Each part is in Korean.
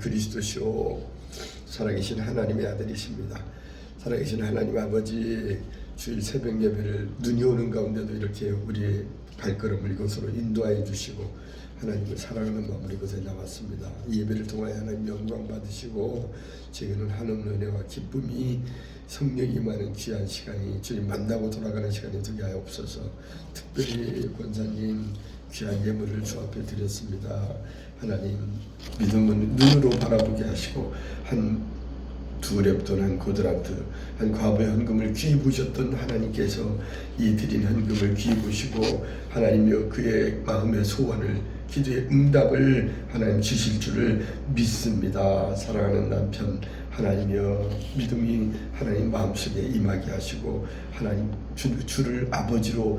그리스도시요 살아계신 하나님의 아들이십니다. 살아계신 하나님 아버지, 주일 새벽 예배를 눈이 오는 가운데도 이렇게 우리의 발걸음을 이곳으로 인도하여 주시고 하나님을 사랑하는 마음으로 이곳에 나왔습니다. 이 예배를 통하여 하나님 영광 받으시고 저희는 한없는 은혜와 기쁨이 성령이 임하는 귀한 시간이 주님 만나고 돌아가는 시간이 되게 하옵소서. 특별히 권사님 귀한 예물을 주 앞에 드렸습니다. 하나님 믿음은 눈으로 바라보게 하시고 두 랩돈, 한 고드란트, 한 과부의 헌금을 귀히 보셨던 하나님께서 이 드린 헌금을 귀히 보시고 하나님여 그의 마음의 소원을, 기도의 응답을 하나님 주실 줄을 믿습니다. 사랑하는 남편 하나님여 믿음이 하나님 마음속에 임하게 하시고 하나님 주를 아버지로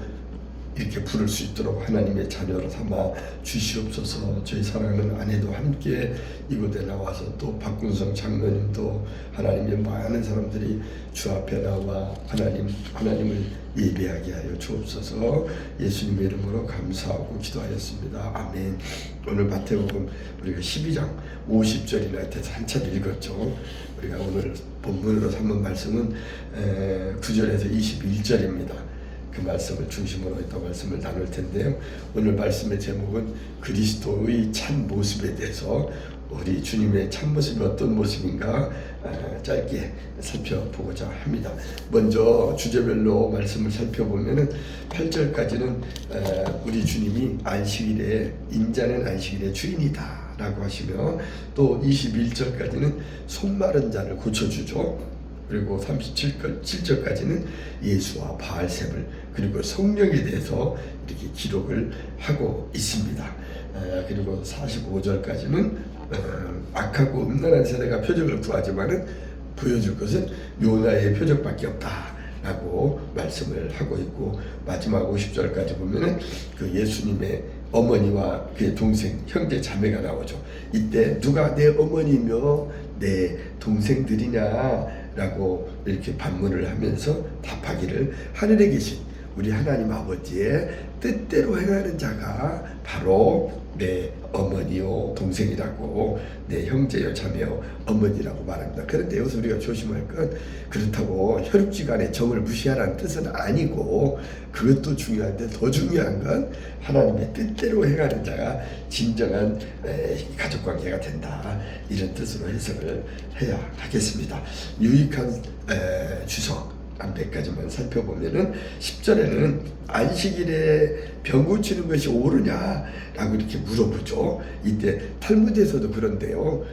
이렇게 부를 수 있도록 하나님의 자녀로 삼아 주시옵소서. 저희 사랑하는 아내도 함께 이곳에 나와서 또 박군성 장로님도 하나님의 많은 사람들이 주 앞에 나와 하나님을 예배하게 하여 주옵소서. 예수님의 이름으로 감사하고 기도하였습니다. 아멘. 오늘 마태복음 우리가 12장 50절이나 해서 한참 읽었죠. 우리가 오늘 본문으로 삼은 말씀은 9절에서 21절입니다. 그 말씀을 중심으로 했던 말씀을 나눌 텐데요. 오늘 말씀의 제목은 그리스도의 참 모습에 대해서 우리 주님의 참 모습이 어떤 모습인가 짧게 살펴보고자 합니다. 먼저 주제별로 말씀을 살펴보면은 8절까지는 우리 주님이 안식일에 인자는 안식일의 주인이다 라고 하시며 또 21절까지는 손마른 자를 고쳐주죠. 그리고 37절까지는 예수와 바알세불 그리고 성령에 대해서 이렇게 기록을 하고 있습니다. 그리고 45절까지는 악하고 음란한 세대가 표적을 구하지만은 보여줄 것은 요나의 표적밖에 없다라고 말씀을 하고 있고 마지막 50절까지 보면은 그 예수님의 어머니와 그의 동생, 형제, 자매가 나오죠. 이때 누가 내 어머니며 내 동생들이냐 라고 이렇게 반문을 하면서 답하기를 하늘에 계신 우리 하나님 아버지의 뜻대로 행하는 자가 바로 내 어머니요 동생이라고, 내 형제요 자매요 어머니라고 말합니다. 그런데 여기서 우리가 조심할 건 그렇다고 혈육지간의 정을 무시하라는 뜻은 아니고 그것도 중요한데 더 중요한 건 하나님의 뜻대로 행하는 자가 진정한 가족관계가 된다, 이런 뜻으로 해석을 해야 하겠습니다. 유익한 주석 한 100가지만 살펴보면은 10절에는 안식일에 병 고치는 것이 옳으냐라고 이렇게 물어보죠. 이때 탈무드에서도 그런데요,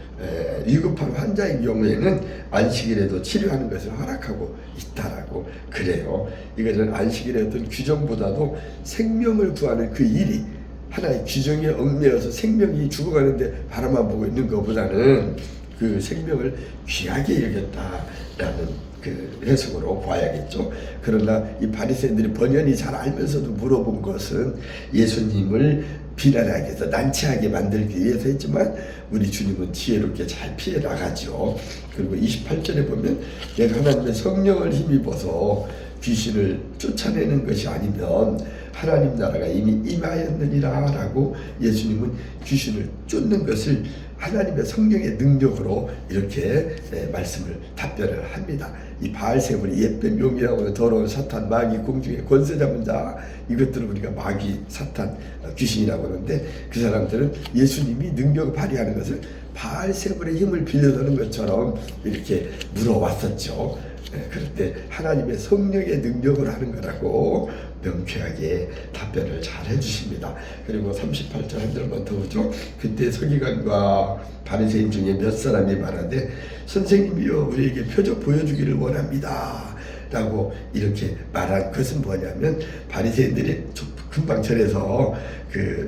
위급한 환자인 경우에는 안식일에도 치료하는 것을 허락하고 있다라고 그래요. 이것은 안식일의 어떤 규정보다도 생명을 구하는 그 일이 하나의 규정에 얽매여서 생명이 죽어가는데 바라만 보고 있는 것보다는 그 생명을 귀하게 여겼다라는 그 해석으로 봐야겠죠. 그러나 이 바리새인들이 번연히 잘 알면서도 물어본 것은 예수님을 비난하기 위해서, 난처하게 만들기 위해서 했지만 우리 주님은 지혜롭게 잘 피해 나가죠. 그리고 28절에 보면 내가 하나님의 성령을 힘입어서 귀신을 쫓아내는 것이 아니면 하나님 나라가 이미 임하였느니라 라고 예수님은 귀신을 쫓는 것을 하나님의 성령의 능력으로 이렇게 말씀을 답변을 합니다. 이 바알세불이 옛뱀 용이라고 하는 더러운 사탄, 마귀, 공중의 권세 잡은 자, 이것들을 우리가 마귀, 사탄, 귀신이라고 하는데 그 사람들은 예수님이 능력을 발휘하는 것을 바알세불의 힘을 빌려서는 것처럼 이렇게 물어왔었죠. 그럴 때 하나님의 성령의 능력을 하는 거라고 명쾌하게 답변을 잘 해주십니다. 그리고 38절 한 절만 더 보죠. 그때 서기관과 바리새인 중에 몇 사람이 말하되 선생님이여 우리에게 표적 보여주기를 원합니다 라고 이렇게 말한 것은 뭐냐면, 바리새인들이 금방 전에서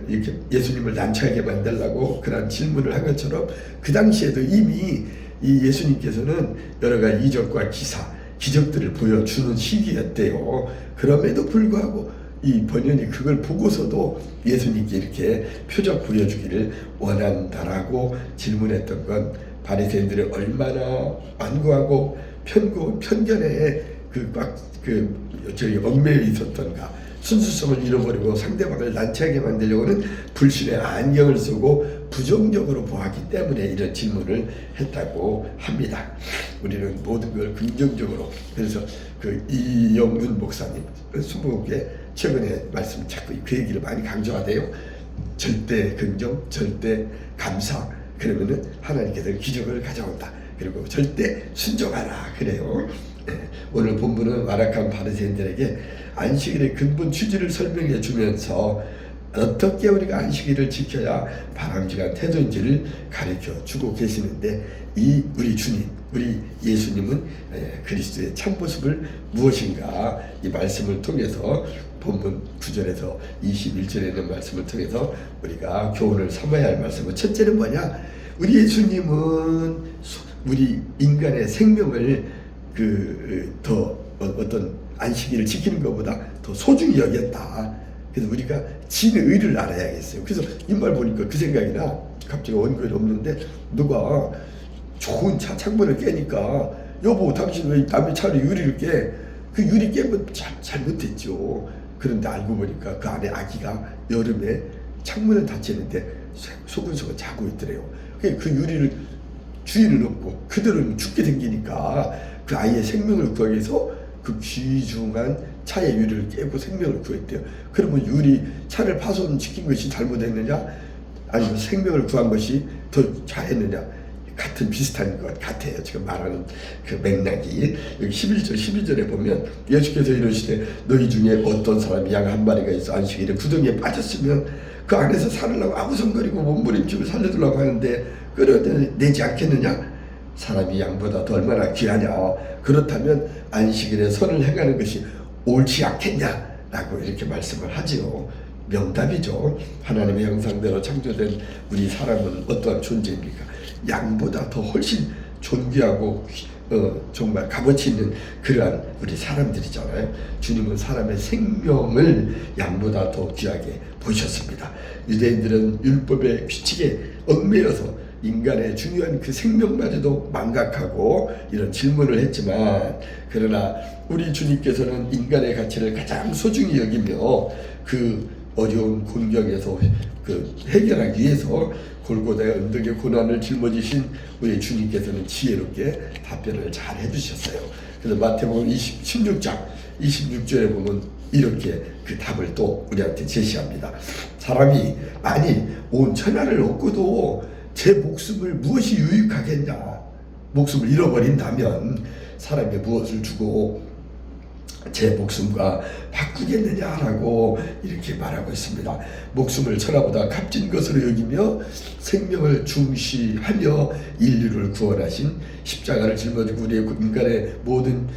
이렇게 예수님을 난처하게 만들려고 그런 질문을 한 것처럼 그 당시에도 이미 이 예수님께서는 여러 가지 이적과 기적들을 보여주는 시기였대요. 그럼에도 불구하고 이 번연이 그걸 보고서도 예수님께 이렇게 표적 보여주기를 원한다라고 질문했던 건 바리새인들이 얼마나 완고하고 편견에 얽매여 있었던가, 순수성을 잃어버리고 상대방을 난처하게 만들려고는 불신의 안경을 쓰고 부정적으로 보았기 때문에 이런 질문을 했다고 합니다. 우리는 모든 걸 긍정적으로. 그래서 그 이영윤 목사님 수목에 최근에 말씀 자꾸 그 얘기를 많이 강조하대요. 절대 긍정, 절대 감사. 그러면은 하나님께서 기적을 가져온다. 그리고 절대 순종하라 그래요. 오늘 본문은 완악한 바리새인들에게 안식일의 근본 취지를 설명해 주면서 어떻게 우리가 안식일을 지켜야 바람직한 태도인지를 가르쳐 주고 계시는데, 이 우리 주님, 우리 예수님은 그리스도의 참모습을 무엇인가 이 말씀을 통해서 본문 9절에서 21절에 있는 말씀을 통해서 우리가 교훈을 삼아야 할 말씀은, 첫째는 뭐냐? 우리 예수님은 우리 인간의 생명을 더 어떤 안식일을 지키는 것보다 더 소중히 여겼다. 그래서 우리가 진의 의를 알아야겠어요. 그래서 이 말 보니까 그 생각이 나. 갑자기 원고에 없는데 누가 좋은 차 창문을 깨니까, 여보 당신 왜 남의 차로 유리를 깨? 그 유리 깬 건 잘못했죠. 그런데 알고 보니까 그 안에 아기가 여름에 창문을 닫히는데 소근소근 자고 있더래요. 그 유리를 주인은 없고 그들은 죽게 생기니까 그 아이의 생명을 구하기 위해서 그 귀중한 차의 유리를 깨고 생명을 구했대요. 그러면 유리 차를 파손시킨 것이 잘못했느냐, 아니면 생명을 구한 것이 더 잘했느냐? 같은 비슷한 것 같아요. 지금 말하는 그 맥락이. 여기 11절 12절에 보면 예수께서 이르시되 너희 중에 어떤 사람이 양 한 마리가 있어 안식일에 구덩이에 빠졌으면 그 안에서 살으려고 아우성거리고 몸부림치고 살려두려고 하는데 끌어내지 않겠느냐? 사람이 양보다 더 얼마나 귀하냐? 그렇다면 안식일에 선을 행하는 것이 옳지 않겠냐? 라고 이렇게 말씀을 하지요. 명답이죠. 하나님의 형상대로 창조된 우리 사람은 어떠한 존재입니까? 양보다 더 훨씬 존귀하고 정말 값어치 있는 그러한 우리 사람들이잖아요. 주님은 사람의 생명을 양보다 더 귀하게 보셨습니다. 유대인들은 율법의 규칙에 얽매여서 인간의 중요한 그 생명마저도 망각하고 이런 질문을 했지만, 그러나 우리 주님께서는 인간의 가치를 가장 소중히 여기며 그 어려운 곤경에서 해결하기 위해서 골고다의 언덕의 고난을 짊어지신 우리 주님께서는 지혜롭게 답변을 잘 해주셨어요. 그래서 마태복음 16장 26절에 보면 이렇게 그 답을 또 우리한테 제시합니다. 사람이 만일 온 천하를 얻고도 제 목숨을 무엇이 유익하겠냐? 목숨을 잃어버린다면 사람에게 무엇을 주고 제 목숨과 바꾸겠느냐라고 이렇게 말하고 있습니다. 목숨을 천하보다 값진 것으로 여기며 생명을 중시하며 인류를 구원하신, 십자가를 짊어지고 우리의 인간의 모든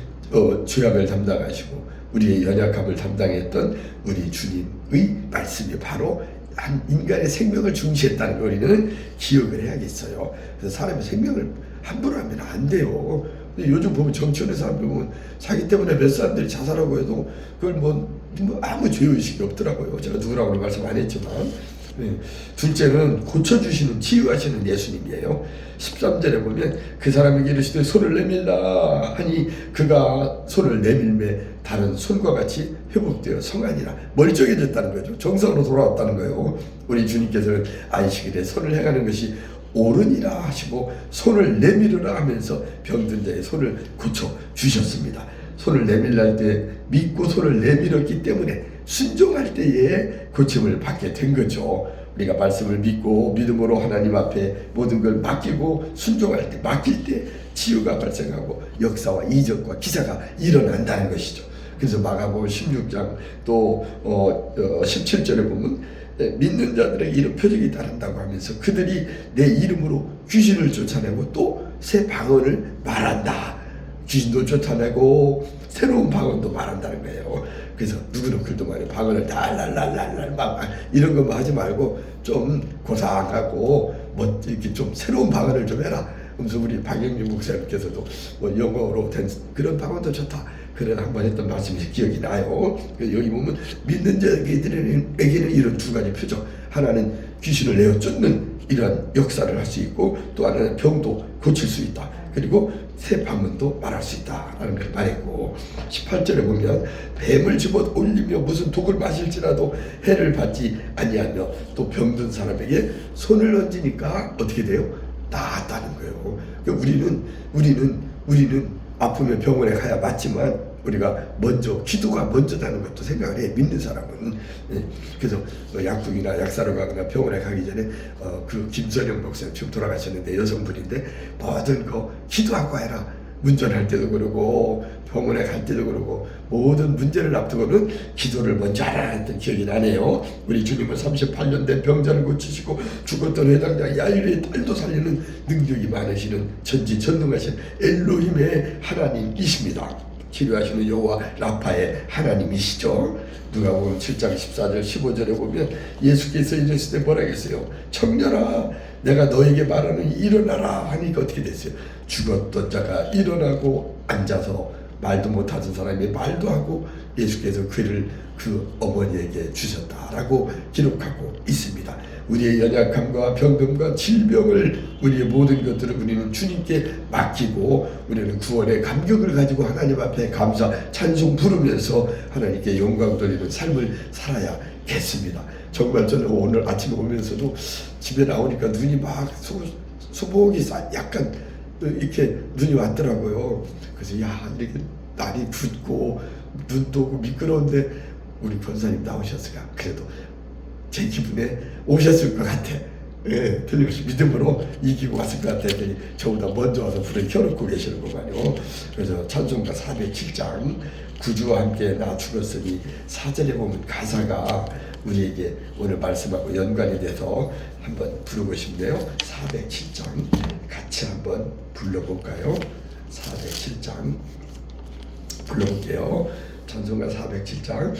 죄악을 담당하시고 우리의 연약함을 담당했던 우리 주님의 말씀이 바로 한 인간의 생명을 중시했다는 걸 우리는 기억을 해야겠어요. 그래서 사람의 생명을 함부로 하면 안 돼요. 근데 요즘 보면 정치원의 사람들 보면 자기 때문에 몇 사람들이 자살하고 해도 그걸 뭐 아무 죄의식이 없더라고요. 제가 누구라고는 말씀 안 했지만. 둘째는 고쳐주시는, 치유하시는 예수님이에요. 13절에 보면 그 사람에게 이르시되 손을 내밀라 하니 그가 손을 내밀매 다른 손과 같이 회복되어 성하니라. 멀쩡해졌다는 거죠. 정상으로 돌아왔다는 거예요. 우리 주님께서는 안식일에 손을 행하는 것이 옳으니라 하시고 손을 내밀으라 하면서 병든 자의 손을 고쳐주셨습니다. 손을 내밀랄 때 믿고 손을 내밀었기 때문에 순종할 때에 고침을 받게 된 거죠. 우리가 말씀을 믿고 믿음으로 하나님 앞에 모든 걸 맡기고 순종할 때, 맡길 때 치유가 발생하고 역사와 이적과 기사가 일어난다는 것이죠. 그래서 마가복음 16장 또 17절에 보면 믿는 자들에게 이런 표적이 따른다고 하면서 그들이 내 이름으로 귀신을 쫓아내고 또 새 방언을 말한다. 귀신도 쫓아내고 새로운 방언도 말한다는 거예요. 그래서 누구는 글도 말해 방언을 랄랄랄랄랄 막 이런 것만 하지 말고 좀 고상하고 뭐 이렇게 좀 새로운 방언을 좀 해라. 그래서 우리 박영민 목사님께서도 뭐 영어로 된 그런 방언도 좋다. 그런 한번 했던 말씀이 기억이 나요. 여기 보면 믿는 자에게는 이런 두 가지 표적. 하나는 귀신을 내어 쫓는 이러한 역사를 할 수 있고 또 하나는 병도 고칠 수 있다. 그리고 새 방언도 말할 수 있다라는 걸 말했고, 18절에 보면 뱀을 집어 올리며 무슨 독을 마실지라도 해를 받지 아니하며 또 병든 사람에게 손을 얹으니까 어떻게 돼요? 나았다는 거예요. 그러니까 우리는 아프면 병원에 가야 맞지만 우리가 먼저 기도가 먼저다는 것도 생각을 해, 믿는 사람은. 그래서 약국이나 약사로 가거나 병원에 가기 전에 그 김선영 목사님 지금 돌아가셨는데 여성분인데 모든 거 기도하고 해라. 운전할 때도 그러고 병원에 갈 때도 그러고 모든 문제를 앞두고는 기도를 먼저 하라 했던 기억이 나네요. 우리 주님은 38년 된 병자를 고치시고 죽었던 회당장 야일의 딸도 살리는 능력이 많으시는 전지전능하신 엘로힘의 하나님이십니다. 치료하시는 여호와 라파의 하나님이시죠. 누가복음 7장 14절 15절에 보면 예수께서 이르시되 뭐라 했어요? 청년아, 내가 너에게 말하는 일어나라 하니까 어떻게 됐어요? 죽었던 자가 일어나고 앉아서 말도 못하던 사람이 말도 하고 예수께서 그를 그 어머니에게 주셨다라고 기록하고 있습니다. 우리의 연약함과 병듦과 질병을, 우리의 모든 것들을 우리는 주님께 맡기고 우리는 구원의 감격을 가지고 하나님 앞에 감사 찬송 부르면서 하나님께 영광 돌리는 삶을 살아야겠습니다. 정말 저는 오늘 아침에 오면서도 집에 나오니까 눈이 막 소복이 약간 이렇게 눈이 왔더라고요. 그래서 이렇게 날이 붓고 눈도 오고 미끄러운데 우리 권사님 나오셨으니까 그래도 제 기분에 오셨을 것 같아. 틀림없이 믿음으로 이기고 왔을 것 같아. 저보다 먼저 와서 불을 켜놓고 계시는 거만요. 그래서 찬송가 407장 구주와 함께 나 죽었으니 4절에 보면 가사가 우리에게 오늘 말씀하고 연관이 돼서 한번 부르고 싶네요. 407장 같이 한번 불러볼까요? 407장 불러볼게요. 찬송가 407장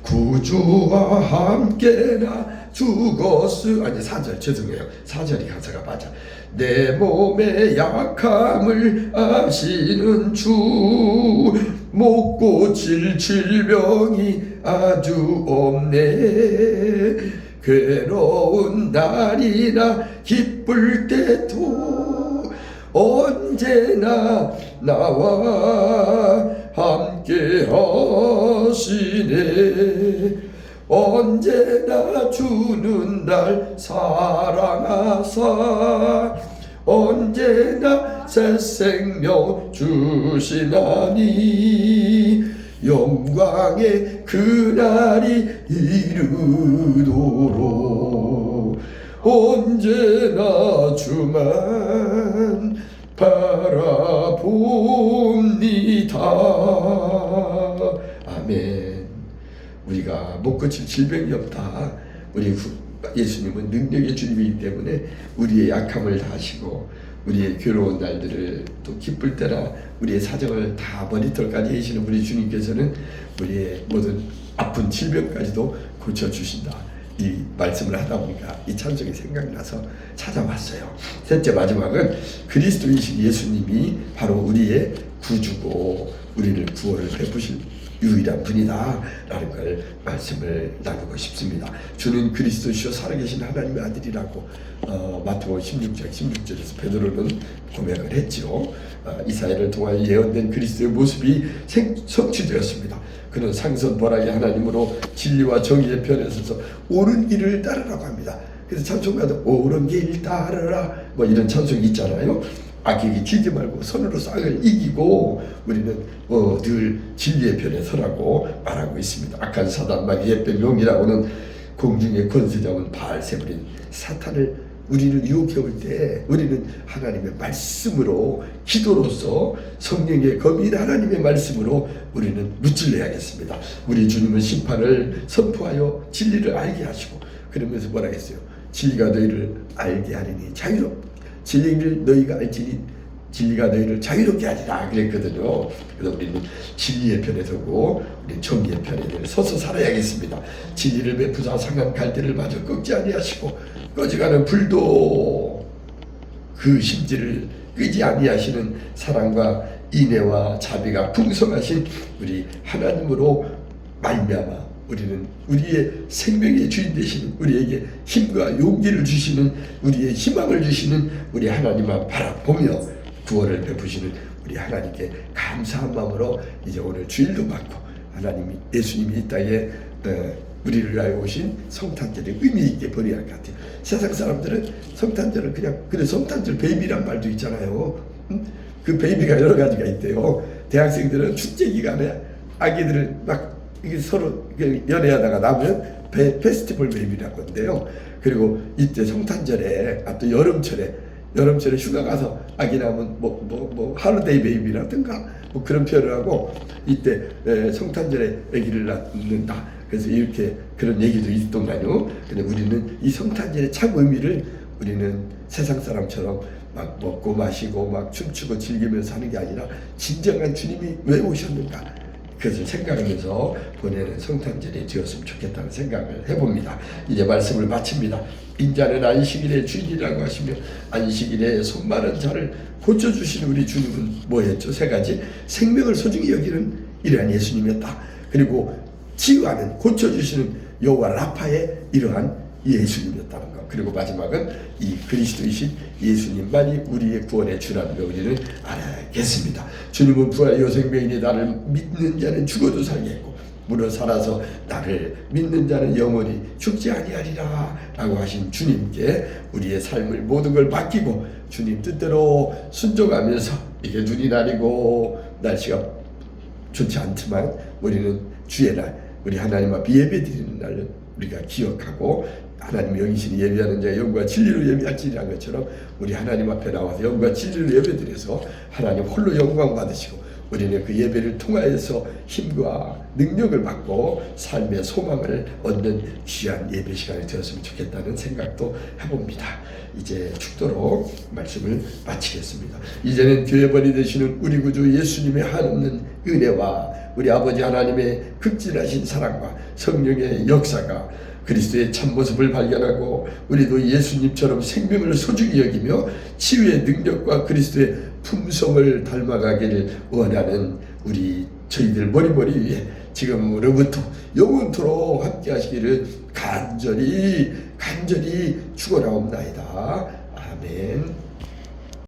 구주와 함께 나 죽었으 4절 죄송해요. 4절이 가사가 맞아. 내 몸의 약함을 아시는 주 못 고칠 질병이 아주 없네. 괴로운 날이나 기쁠 때도 언제나 나와 함께 하시네. 언제나 주는 날 사랑하사 언제나 새 생명 주시나니 영광의 그날이 이르도록 언제나 주만 바라봅니다. 아멘. 우리가 못 고칠 질병이 없다. 우리 예수님은 능력의 주님이기 때문에 우리의 약함을 다 아시고 우리의 괴로운 날들을 또 기쁠 때나 우리의 사정을 다 머리털까지 해주시는 우리 주님께서는 우리의 모든 아픈 질병까지도 고쳐주신다. 이 말씀을 하다 보니까 이 찬송이 생각나서 찾아봤어요. 셋째 마지막은 그리스도이신 예수님이 바로 우리의 구주고 우리를 구원을 베푸실 유일한 분이다 라는 걸 말씀을 나누고 싶습니다. 주는 그리스도시요 살아계신 하나님의 아들이라고 마태복음 16장 16절에서 베드로는 고백을 했죠. 이사야를 통하여 예언된 그리스도의 모습이 성취되었습니다. 그는 상선벌하게 하나님으로 진리와 정의의 편에 서서 옳은 길을 따르라고 합니다. 그래서 찬송가도 옳은 길 따르라 뭐 이런 찬송이 있잖아요. 악에게 지지 말고 선으로 쌍을 이기고 우리는 늘 진리의 편에 서라고 말하고 있습니다. 악한 사단 마귀의 명이라고는 공중의 권세 잡은 바알세불인 사탄을 우리를 유혹해 올 때 우리는 하나님의 말씀으로 기도로서 성령의 검인 하나님의 말씀으로 우리는 무찔러야겠습니다. 우리 주님은 심판을 선포하여 진리를 알게 하시고 그러면서 뭐라 했어요? 진리가 너희를 알게 하리니 진리를 너희가 알지니 진리가 너희를 자유롭게 하리라 그랬거든요. 그래서 우리는 진리의 편에 서고 우리 정의의 편에 서서 살아야겠습니다. 진리를 베푸사 상한 갈대를 마저 꺾지 아니하시고 꺼져가는 불도 그 심지를 끄지 아니하시는 사랑과 인애와 자비가 풍성하신 우리 하나님으로 말미암아 우리는 우리의 생명의 주인 되시는 우리에게 힘과 용기를 주시는 우리의 희망을 주시는 우리 하나님만 바라보며 구원을 베푸시는 우리 하나님께 감사한 마음으로 이제 오늘 주일도 받고 하나님이 예수님이 이 땅에 우리를 위하여 오신 성탄절에 의미 있게 보내야 할 것 같아요. 세상 사람들은 성탄절을 그냥 성탄절 베이비란 말도 있잖아요. 그 베이비가 여러 가지가 있대요. 대학생들은 축제 기간에 아기들을 막 서로 연애하다가 나면 페스티벌 베이비라고 하는데요. 그리고 이때 성탄절에 또 여름철에 휴가 가서 아기 낳으면 뭐 하루데이 베이비라든가 뭐 그런 표현을 하고 이때 성탄절에 아기를 낳는다. 그래서 이렇게 그런 얘기도 있던가요. 근데 우리는 이 성탄절의 참 의미를 우리는 세상 사람처럼 막 먹고 마시고 막 춤추고 즐기면서 하는 게 아니라 진정한 주님이 왜 오셨는가 그것을 생각하면서 보내는 성탄절이 되었으면 좋겠다는 생각을 해봅니다. 이제 말씀을 마칩니다. 인자는 안식일의 주인이라고 하시며 안식일에 손마른 자를 고쳐주시는 우리 주님은 뭐였죠? 세 가지. 생명을 소중히 여기는 이러한 예수님이었다. 그리고 치유하는 고쳐주시는 여호와 라파의 이러한 예수님이었다는 것. 그리고 마지막은 이 그리스도이신 예수님만이 우리의 구원의 주라는 걸 우리는 알아야겠습니다. 주님은 부활 요생명이니 나를 믿는 자는 죽어도 살게 했고 무릇 살아서 나를 믿는 자는 영원히 죽지 아니하리라 라고 하신 주님께 우리의 삶을 모든 걸 맡기고 주님 뜻대로 순종하면서 이게 눈이 나리고 날씨가 좋지 않지만 우리는 주의 날 우리 하나님 앞에 예배드리는 날을 우리가 기억하고 하나님 여기시니 예배하는 자가 영과 진리로 예배할지라는 것처럼 우리 하나님 앞에 나와서 영과 진리로 예배드려서 하나님 홀로 영광 받으시고 우리는 그 예배를 통하여서 힘과 능력을 받고 삶의 소망을 얻는 귀한 예배 시간이 되었으면 좋겠다는 생각도 해봅니다. 이제 축도로 말씀을 마치겠습니다. 이제는 교회번이 되시는 우리 구주 예수님의 한없는 은혜와 우리 아버지 하나님의 극진하신 사랑과 성령의 역사가 그리스도의 참모습을 발견하고 우리도 예수님처럼 생명을 소중히 여기며 치유의 능력과 그리스도의 품성을 닮아가기를 원하는 저희들 머리머리 위에 지금으로부터 영원토록 함께 하시기를 간절히 축원하옵나이다. 아멘.